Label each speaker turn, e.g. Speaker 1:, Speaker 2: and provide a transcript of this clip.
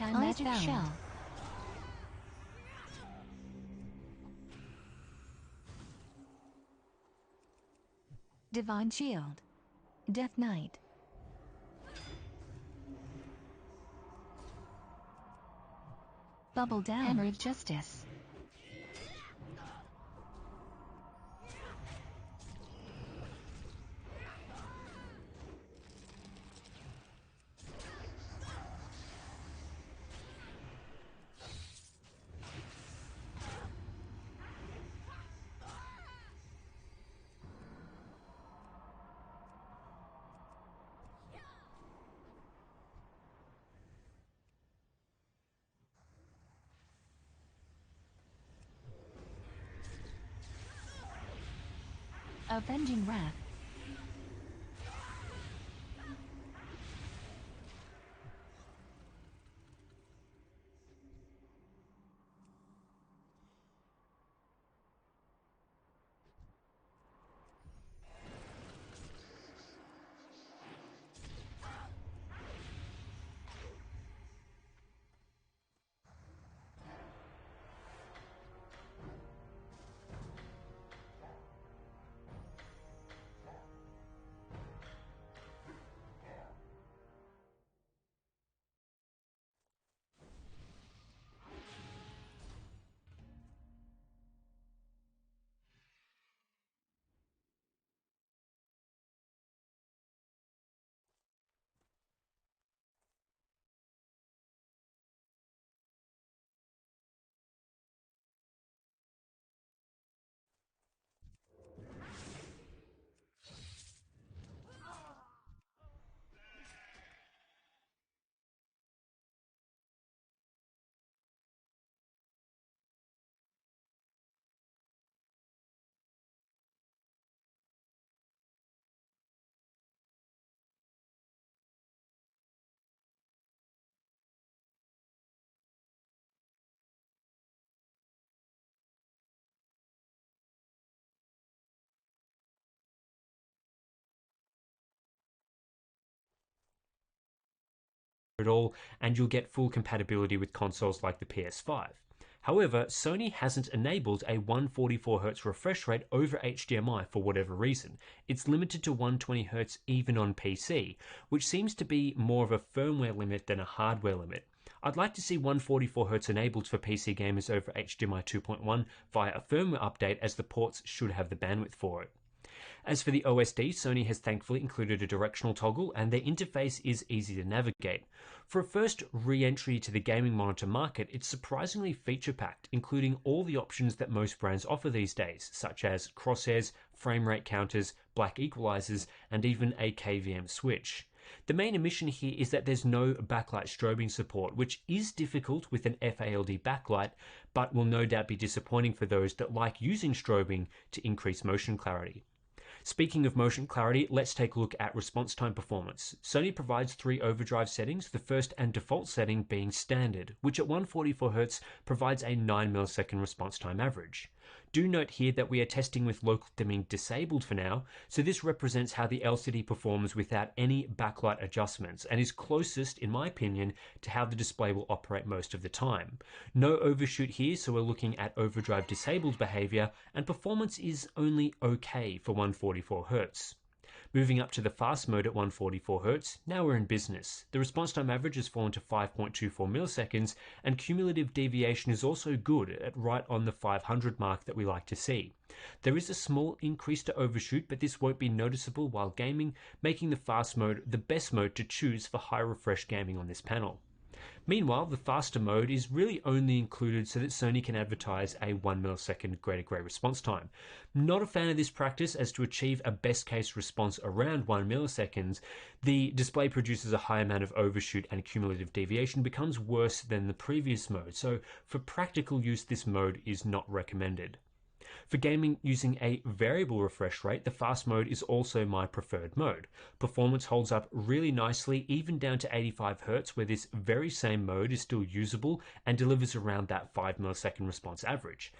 Speaker 1: Anti-magic shell. Divine shield. Death Knight. Bubble down. Hammer of justice. Avenging Wrath.
Speaker 2: At all, and you'll get full compatibility with consoles like the PS5. However, Sony hasn't enabled a 144Hz refresh rate over HDMI for whatever reason. It's limited to 120Hz even on PC, which seems to be more of a firmware limit than a hardware limit. I'd like to see 144Hz enabled for PC gamers over HDMI 2.1 via a firmware update, as the ports should have the bandwidth for it. As for the OSD, Sony has thankfully included a directional toggle, and their interface is easy to navigate. For a first re-entry to the gaming monitor market, it's surprisingly feature-packed, including all the options that most brands offer these days, such as crosshairs, frame rate counters, black equalizers, and even a KVM switch. The main omission here is that there's no backlight strobing support, which is difficult with an FALD backlight, but will no doubt be disappointing for those that like using strobing to increase motion clarity. Speaking of motion clarity, let's take a look at response time performance. Sony provides 3 overdrive settings, the first and default setting being standard, which at 144Hz provides a 9 millisecond response time average. Do note here that we are testing with local dimming disabled for now, so this represents how the LCD performs without any backlight adjustments, and is closest, in my opinion, to how the display will operate most of the time. No overshoot here, so we're looking at overdrive disabled behavior, and performance is only okay for 144Hz. Moving up to the fast mode at 144Hz, now we're in business. The response time average has fallen to 5.24 milliseconds, and cumulative deviation is also good at right on the 500 mark that we like to see. There is a small increase to overshoot, but this won't be noticeable while gaming, making the fast mode the best mode to choose for high refresh gaming on this panel. Meanwhile, the faster mode is really only included so that Sony can advertise a 1 millisecond greater grey response time. Not a fan of this practice, as to achieve a best case response around 1 milliseconds, the display produces a high amount of overshoot and cumulative deviation becomes worse than the previous mode, so for practical use this mode is not recommended. For gaming using a variable refresh rate, the fast mode is also my preferred mode. Performance holds up really nicely, even down to 85Hz, where this very same mode is still usable and delivers around that 5 millisecond response average.